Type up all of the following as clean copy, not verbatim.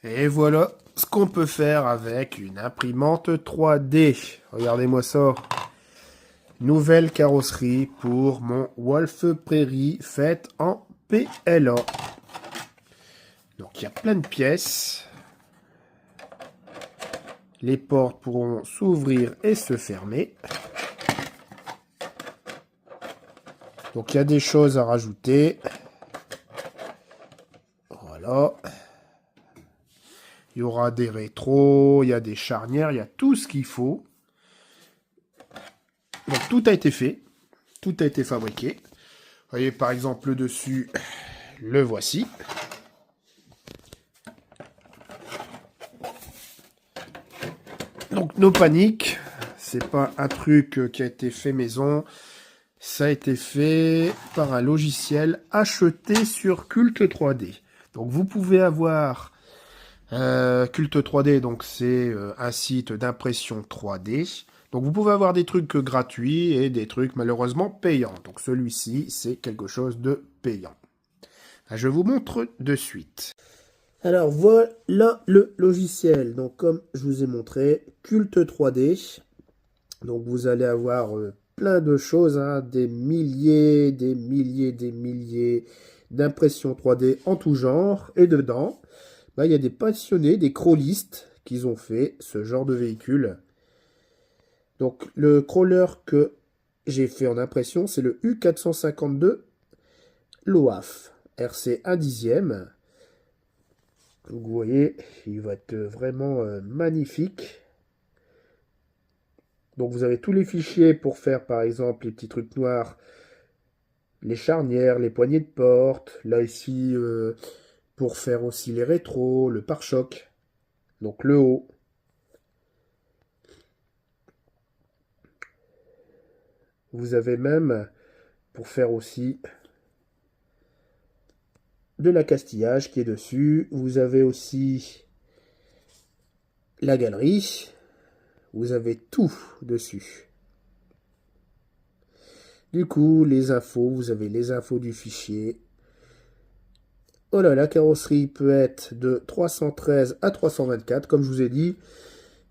Et voilà ce qu'on peut faire avec une imprimante 3D. Regardez-moi ça. Nouvelle carrosserie pour mon Wolf Prairie faite en PLA. Donc il y a plein de pièces. Les portes pourront s'ouvrir et se fermer. Donc il y a des choses à rajouter. Voilà. Il y aura des rétros, il y a des charnières, il y a tout ce qu'il faut. Donc tout a été fait, tout a été fabriqué. Vous voyez par exemple le dessus, le voici. Donc no panique, c'est pas un truc qui a été fait maison. Ça a été fait par un logiciel acheté sur Cult 3D. Donc vous pouvez avoir Cult 3D, donc c'est un site d'impression 3D. Donc vous pouvez avoir des trucs gratuits et des trucs malheureusement payants. Donc celui-ci, c'est quelque chose de payant. Je vous montre de suite. Alors voilà le logiciel. Donc comme je vous ai montré, Cult 3D. Donc vous allez avoir plein de choses, hein, des milliers d'impressions 3D en tout genre. Et dedans, il y a des passionnés, des crawlistes qui ont fait ce genre de véhicule. Donc le crawler que j'ai fait en impression, c'est le U452 LOAF RC 1 dixième. Donc vous voyez, il va être vraiment magnifique. Donc vous avez tous les fichiers pour faire par exemple les petits trucs noirs, les charnières, les poignées de porte. Là ici, pour faire aussi les rétros, le pare-choc. Donc le haut. Vous avez même, pour faire aussi de l'accastillage qui est dessus. Vous avez aussi la galerie. Vous avez tout dessus. Du coup, les infos, vous avez les infos du fichier. Oh là, la carrosserie peut être de 313 à 324. Comme je vous ai dit,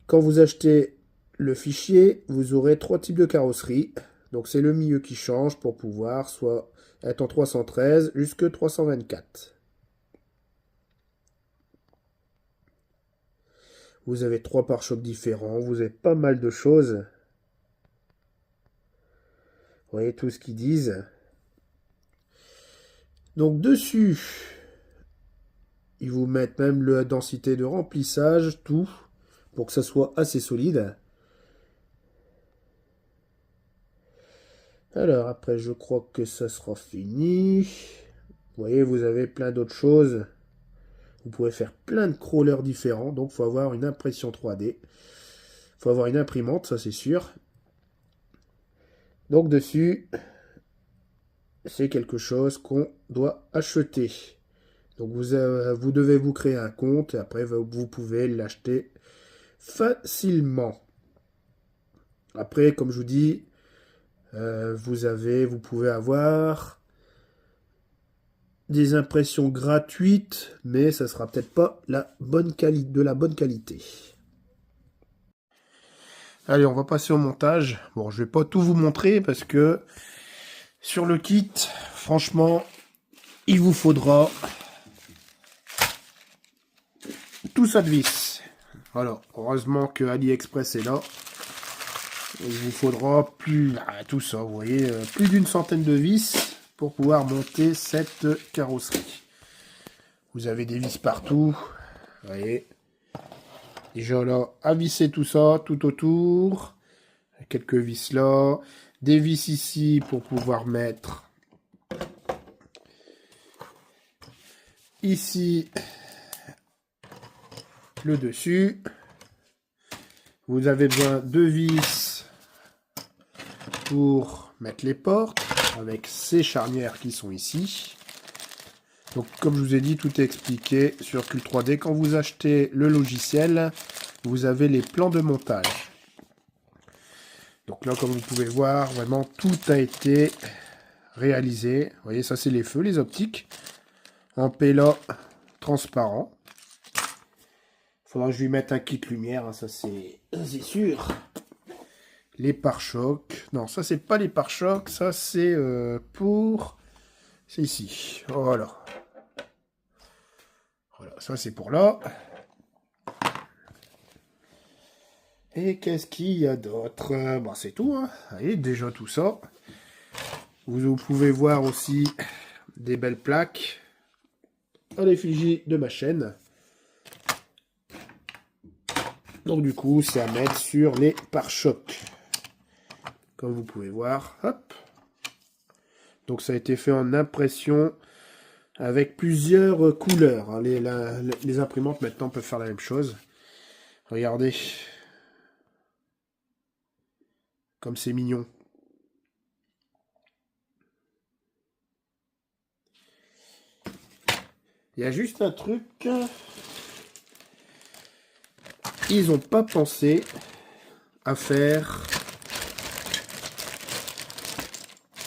quand vous achetez le fichier, vous aurez 3 types de carrosserie. Donc c'est le milieu qui change pour pouvoir soit être en 313 jusqu'à 324. Vous avez 3 pare-chocs différents, vous avez pas mal de choses. Vous voyez tout ce qu'ils disent. Donc dessus, ils vous mettent même la densité de remplissage, tout, pour que ça soit assez solide. Alors après, je crois que ça sera fini. Vous voyez, vous avez plein d'autres choses. Vous pouvez faire plein de crawlers différents. Donc, il faut avoir une impression 3D. Il faut avoir une imprimante, ça c'est sûr. Donc, dessus, c'est quelque chose qu'on doit acheter. Donc, vous devez vous créer un compte. Et après, vous pouvez l'acheter facilement. Après, comme je vous dis, vous pouvez avoir des impressions gratuites, mais ça sera peut-être pas de la bonne qualité. Allez, on va passer au montage. Bon, je vais pas tout vous montrer parce que sur le kit, franchement, il vous faudra tout ça de vis. Voilà, heureusement que AliExpress est là. Il vous faudra tout ça, vous voyez, plus d'une centaine de vis pour pouvoir monter cette carrosserie. Vous avez des vis partout, vous voyez. Déjà là, à visser tout ça, tout autour. Quelques vis là. Des vis ici pour pouvoir mettre ici le dessus. Vous avez besoin de vis pour mettre les portes avec ces charnières qui sont ici. Donc comme je vous ai dit, tout est expliqué sur Cult 3D. Quand vous achetez le logiciel, vous avez les plans de montage. Donc là, comme vous pouvez voir, vraiment tout a été réalisé. Vous voyez, ça c'est les feux, les optiques. En PELA transparent. Faudra que je lui mette un kit lumière, hein, ça c'est sûr. Les pare-chocs. Non, ça c'est pas les pare-chocs, ça c'est pour... C'est ici. Voilà. Voilà, ça c'est pour là. Et qu'est-ce qu'il y a d'autre? Bon, c'est tout, hein. Vous voyez, déjà tout ça. Vous pouvez voir aussi des belles plaques à l'effigie de ma chaîne. Donc du coup, c'est à mettre sur les pare-chocs. Comme vous pouvez voir, hop. Donc ça a été fait en impression avec plusieurs couleurs. Hein. Les imprimantes maintenant peuvent faire la même chose. Regardez. Comme c'est mignon. Il y a juste un truc. Ils n'ont pas pensé à faire...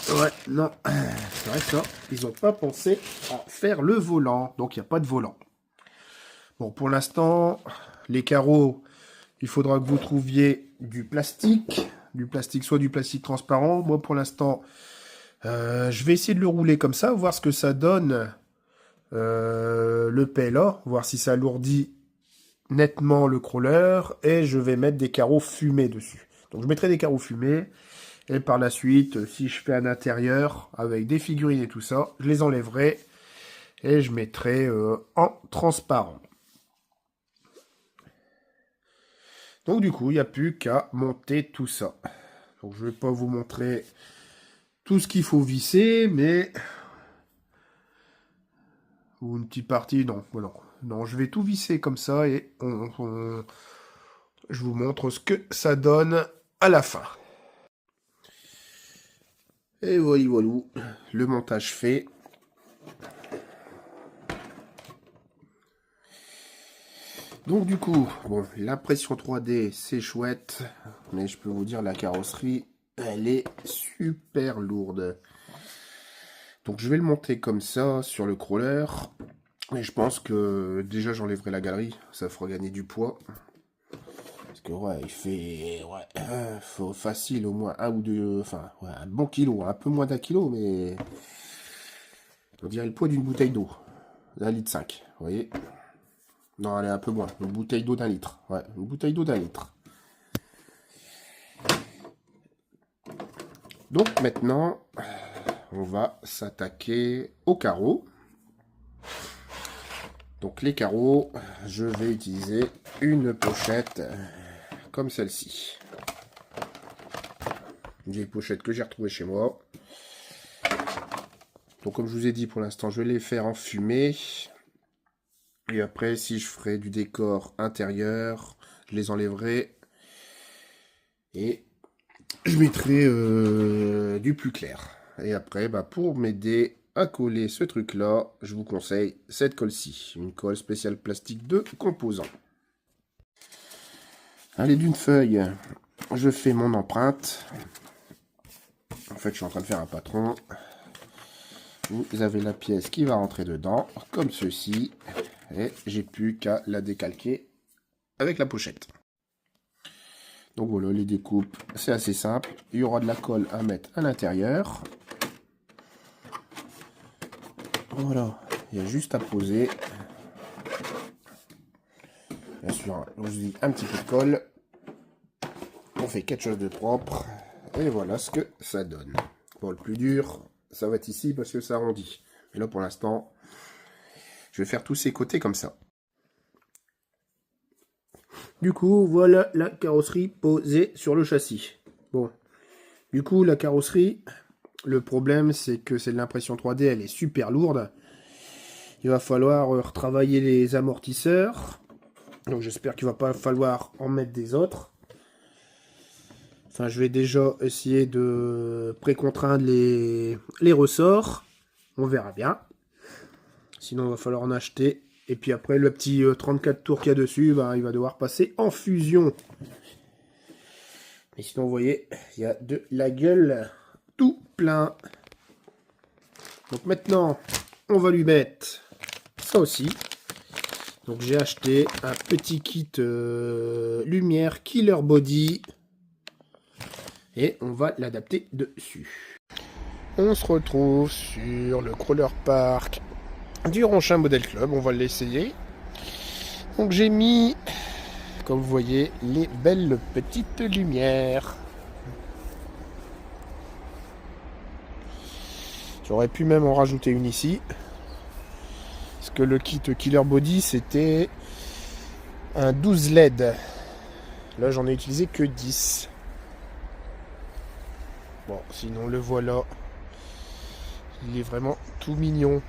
Ouais, non. C'est vrai ça. Ils n'ont pas pensé à faire le volant. Donc il n'y a pas de volant. Bon, pour l'instant, les carreaux, il faudra que vous trouviez du plastique. Soit du plastique transparent. Moi, pour l'instant, je vais essayer de le rouler comme ça, voir ce que ça donne le PLA, voir si ça alourdit nettement le crawler, et je vais mettre des carreaux fumés dessus. Donc je mettrai des carreaux fumés, et par la suite, si je fais un intérieur avec des figurines et tout ça, je les enlèverai, et je mettrai en transparent. Donc du coup, il n'y a plus qu'à monter tout ça. Donc je ne vais pas vous montrer tout ce qu'il faut visser, mais... Ou une petite partie, non, non. Non, je vais tout visser comme ça et je vous montre ce que ça donne à la fin. Et voilà, le montage fait. Donc du coup, bon, l'impression 3D, c'est chouette, mais je peux vous dire, la carrosserie, elle est super lourde. Donc je vais le monter comme ça sur le crawler. Et je pense que déjà j'enlèverai la galerie, ça fera gagner du poids. Parce que ouais, il fait faut facile au moins un ou deux, enfin ouais, un bon kilo, un peu moins d'un kilo, mais on dirait le poids d'une bouteille d'eau, d'1,5 litre, vous voyez. Non, elle est un peu moins, une bouteille d'eau d'1 litre, ouais, une bouteille d'eau d'1 litre. Donc maintenant, on va s'attaquer aux carreaux. Donc les carreaux, je vais utiliser une pochette comme celle-ci. Une vieille pochette que j'ai retrouvée chez moi. Donc comme je vous ai dit, pour l'instant, je vais les faire en fumée. Et après, si je ferai du décor intérieur, je les enlèverai. Et je mettrai du plus clair. Et après, bah, pour m'aider à coller ce truc-là, je vous conseille cette colle-ci. Une colle spéciale plastique de composants. Allez, d'une feuille, je fais mon empreinte. En fait, je suis en train de faire un patron. Vous avez la pièce qui va rentrer dedans, comme ceci. Et j'ai plus qu'à la décalquer avec la pochette. Donc voilà, les découpes, c'est assez simple. Il y aura de la colle à mettre à l'intérieur. Voilà, il y a juste à poser. Bien sûr, je vous dis un petit peu de colle. On fait quelque chose de propre. Et voilà ce que ça donne. Bon, le plus dur, ça va être ici parce que ça arrondit. Mais là, pour l'instant, je vais faire tous ces côtés comme ça. Du coup, voilà la carrosserie posée sur le châssis. Bon, du coup, la carrosserie, le problème, c'est que c'est de l'impression 3D, elle est super lourde. Il va falloir retravailler les amortisseurs. Donc j'espère qu'il ne va pas falloir en mettre des autres. Enfin, je vais déjà essayer de précontraindre les ressorts. On verra bien. Sinon, il va falloir en acheter. Et puis après, le petit 34 tours qu'il y a dessus, bah, il va devoir passer en fusion. Mais sinon, vous voyez, il y a de la gueule tout plein. Donc maintenant, on va lui mettre ça aussi. Donc j'ai acheté un petit kit lumière Killer Body. Et on va l'adapter dessus. On se retrouve sur le Crawler Park du Ronchin Model Club. On va l'essayer. Donc j'ai mis, comme vous voyez, les belles petites lumières. J'aurais pu même en rajouter une ici. Parce que le kit Killer Body, c'était un 12 LED. Là, j'en ai utilisé que 10. Bon, sinon, le voilà. Il est vraiment tout mignon.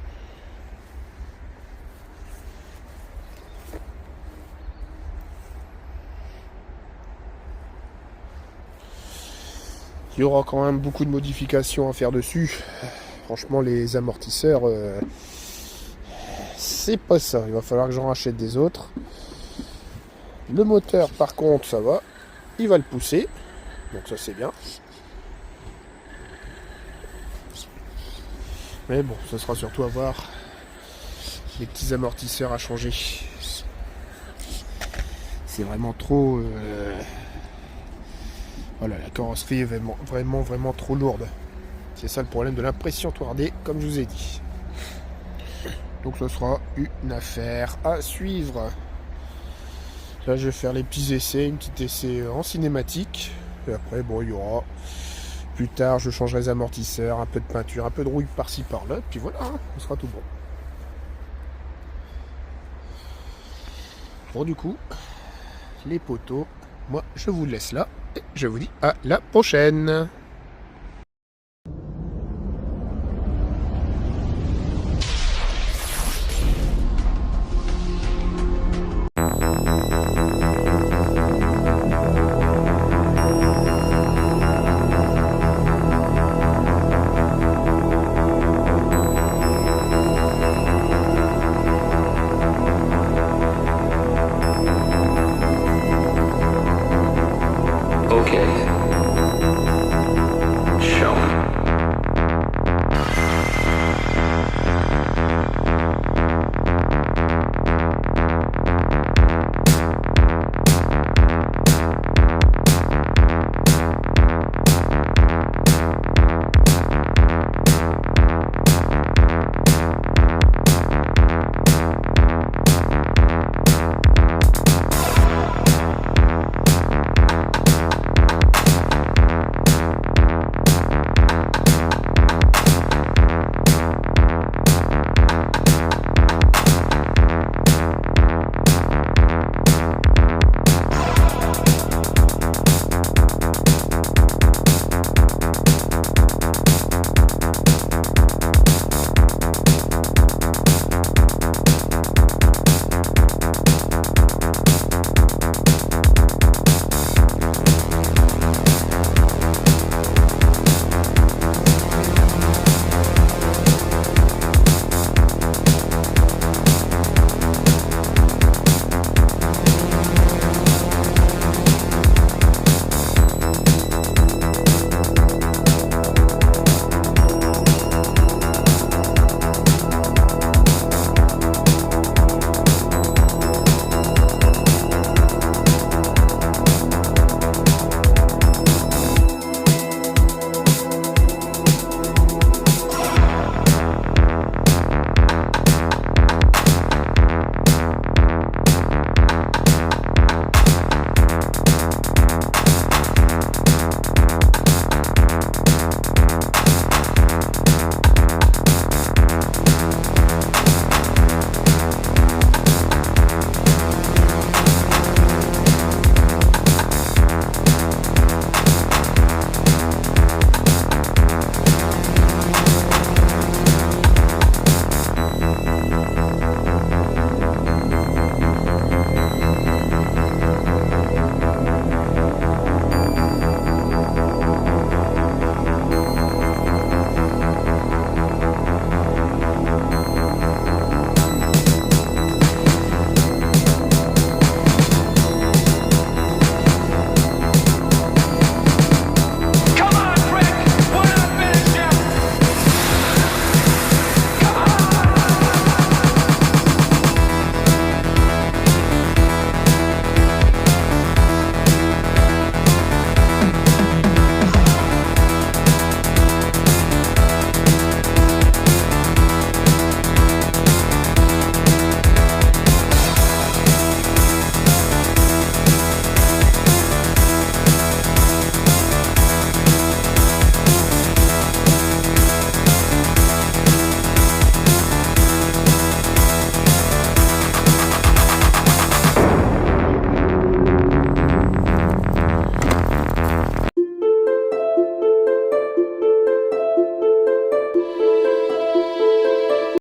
Il y aura quand même beaucoup de modifications à faire dessus. Franchement, les amortisseurs, c'est pas ça. Il va falloir que j'en rachète des autres. Le moteur, par contre, ça va. Il va le pousser. Donc ça, c'est bien. Mais bon, ce sera surtout à voir les petits amortisseurs à changer. C'est vraiment trop... Voilà, la carrosserie est vraiment trop lourde. C'est ça le problème de l'impression 3D, comme je vous ai dit. Donc ce sera une affaire à suivre. Là, je vais faire les petits essais, une petite essai en cinématique. Et après, bon, il y aura... Plus tard, je changerai les amortisseurs, un peu de peinture, un peu de rouille par-ci par-là. Puis voilà, hein, ce sera tout bon. Bon, du coup, les poteaux, moi, je vous laisse là. Et je vous dis à la prochaine.